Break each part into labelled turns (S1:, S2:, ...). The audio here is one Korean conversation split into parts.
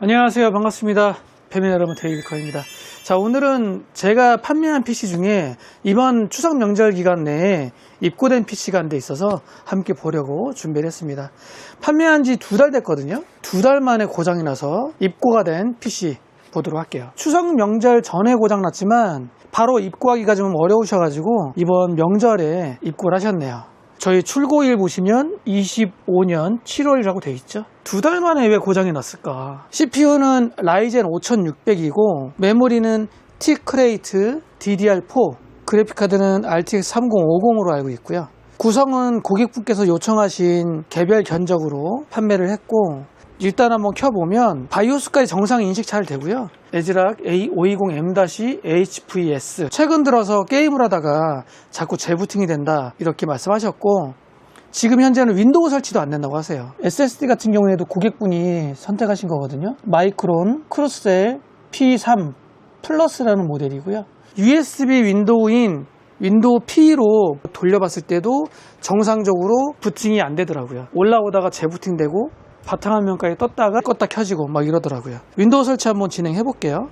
S1: 안녕하세요. 반갑습니다. 패밀리 여러분, 데일리커입니다. 자, 오늘은 제가 판매한 PC 중에 이번 추석 명절 기간 내에 입고된 PC가 한 대 있어서 함께 보려고 준비를 했습니다. 판매한 지 2달 됐거든요. 2달 만에 고장이 나서 입고가 된 PC 보도록 할게요. 추석 명절 전에 고장 났지만 바로 입고하기가 좀 어려우셔가지고 이번 명절에 입고를 하셨네요. 저희 출고일 보시면 25년 7월이라고 되어 있죠. 2달 만에 왜 고장이 났을까? CPU는 라이젠 5600이고 메모리는 T크레이트 DDR4, 그래픽카드는 RTX 3050으로 알고 있고요. 구성은 고객분께서 요청하신 개별 견적으로 판매를 했고, 일단 한번 켜보면 바이오스까지 정상 인식 잘 되고요. 에즈락 A520M-HVS, 최근 들어서 게임을 하다가 자꾸 재부팅이 된다 이렇게 말씀하셨고, 지금 현재는 윈도우 설치도 안 된다고 하세요. SSD 같은 경우에도 고객분이 선택하신 거거든요. 마이크론 크루셀 P3 플러스라는 모델이고요. USB 윈도우인 윈도우 P로 돌려봤을 때도 정상적으로 부팅이 안 되더라고요. 올라오다가 재부팅되고 바탕화면까지 떴다가 껐다 켜지고 막 이러더라고요. 윈도우 설치 한번 진행해 볼게요.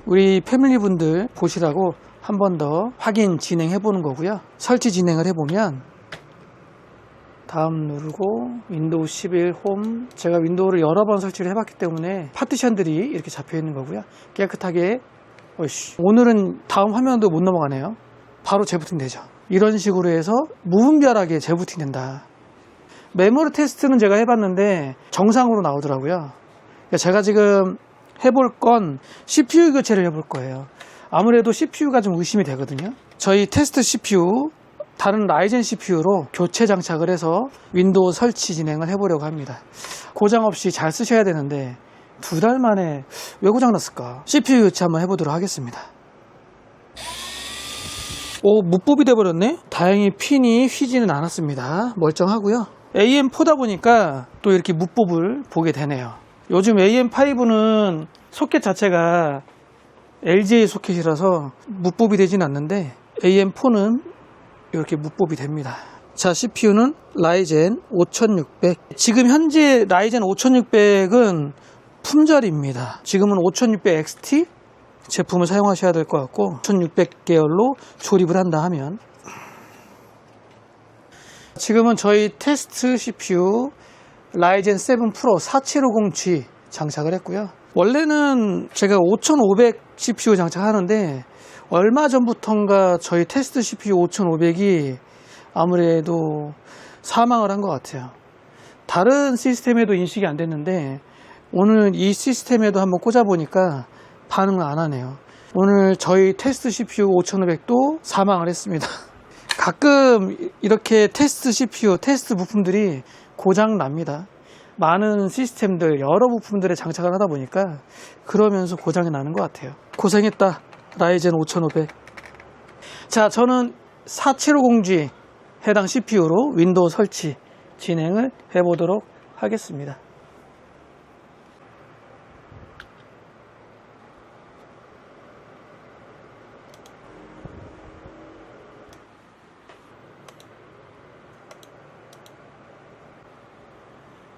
S1: 우리 패밀리 분들 보시라고 한 번 더 확인 진행해 보는 거고요. 설치 진행을 해보면 다음 누르고 윈도우 11 홈, 제가 윈도우를 여러 번 설치를 해봤기 때문에 파티션들이 이렇게 잡혀 있는 거고요. 깨끗하게, 오늘은 다음 화면도 못 넘어가네요. 바로 재부팅 되죠. 이런 식으로 해서 무분별하게 재부팅 된다. 메모리 테스트는 제가 해봤는데 정상으로 나오더라고요. 제가 지금 해볼 건 CPU 교체를 해볼 거예요. 아무래도 CPU가 좀 의심이 되거든요. 저희 테스트 CPU, 다른 라이젠 CPU로 교체 장착을 해서 윈도우 설치 진행을 해보려고 합니다. 고장 없이 잘 쓰셔야 되는데 2달 만에 왜 고장 났을까? CPU 교체 한번 해보도록 하겠습니다. 오, 무법이 돼버렸네? 다행히 핀이 휘지는 않았습니다. 멀쩡하고요. AM4다 보니까 또 이렇게 무법을 보게 되네요. 요즘 AM5는 소켓 자체가 LGA 소켓이라서 무법이 되진 않는데 AM4는 이렇게 무법이 됩니다. 자, CPU는 라이젠 5600. 지금 현재 라이젠 5600은 품절입니다. 지금은 5600XT 제품을 사용하셔야 될 것 같고, 5600 계열로 조립을 한다 하면, 지금은 저희 테스트 CPU 라이젠 7 프로 4750G 장착을 했고요. 원래는 제가 5500 CPU 장착하는데 얼마 전부턴가 저희 테스트 CPU 5500이 아무래도 사망을 한 것 같아요. 다른 시스템에도 인식이 안 됐는데 오늘 이 시스템에도 한번 꽂아보니까 반응을 안 하네요. 오늘 저희 테스트 CPU 5500도 사망을 했습니다. 가끔 이렇게 테스트 CPU, 테스트 부품들이 고장 납니다. 많은 시스템들, 여러 부품들에 장착을 하다 보니까 그러면서 고장이 나는 것 같아요. 고생했다, 라이젠 5500. 자, 저는 4750G 해당 CPU로 윈도우 설치 진행을 해보도록 하겠습니다.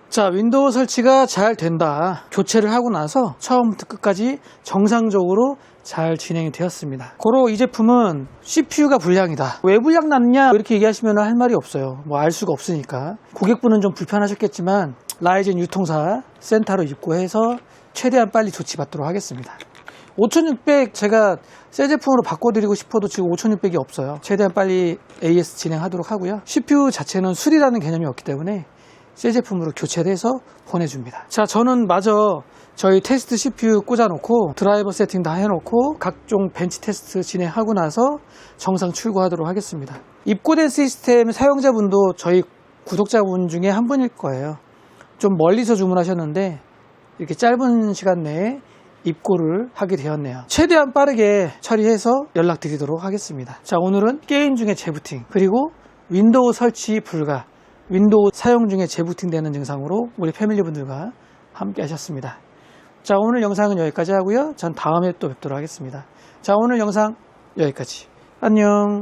S1: 자, 윈도우 설치가 잘 된다. 교체를 하고 나서 처음부터 끝까지 정상적으로 잘 진행이 되었습니다. 고로 이 제품은 CPU가 불량이다. 왜 불량 났냐 이렇게 얘기하시면 할 말이 없어요. 뭐 알 수가 없으니까. 고객분은 좀 불편하셨겠지만 라이젠 유통사 센터로 입고해서 최대한 빨리 조치받도록 하겠습니다. 5600 제가 새 제품으로 바꿔드리고 싶어도 지금 5600이 없어요. 최대한 빨리 AS 진행하도록 하고요. CPU 자체는 수리라는 개념이 없기 때문에 새 제품으로 교체를 해서 보내줍니다. 자, 저는 마저 저희 테스트 CPU 꽂아놓고 드라이버 세팅 다 해놓고 각종 벤치 테스트 진행하고 나서 정상 출고하도록 하겠습니다. 입고된 시스템 사용자분도 저희 구독자분 중에 한 분일 거예요. 좀 멀리서 주문하셨는데 이렇게 짧은 시간 내에 입고를 하게 되었네요. 최대한 빠르게 처리해서 연락드리도록 하겠습니다. 자, 오늘은 게임 중에 재부팅, 그리고 윈도우 설치 불가, 윈도우 사용 중에 재부팅 되는 증상으로 우리 패밀리 분들과 함께 하셨습니다. 자, 오늘 영상은 여기까지 하고요. 전 다음에 또 뵙도록 하겠습니다. 자, 오늘 영상 여기까지. 안녕.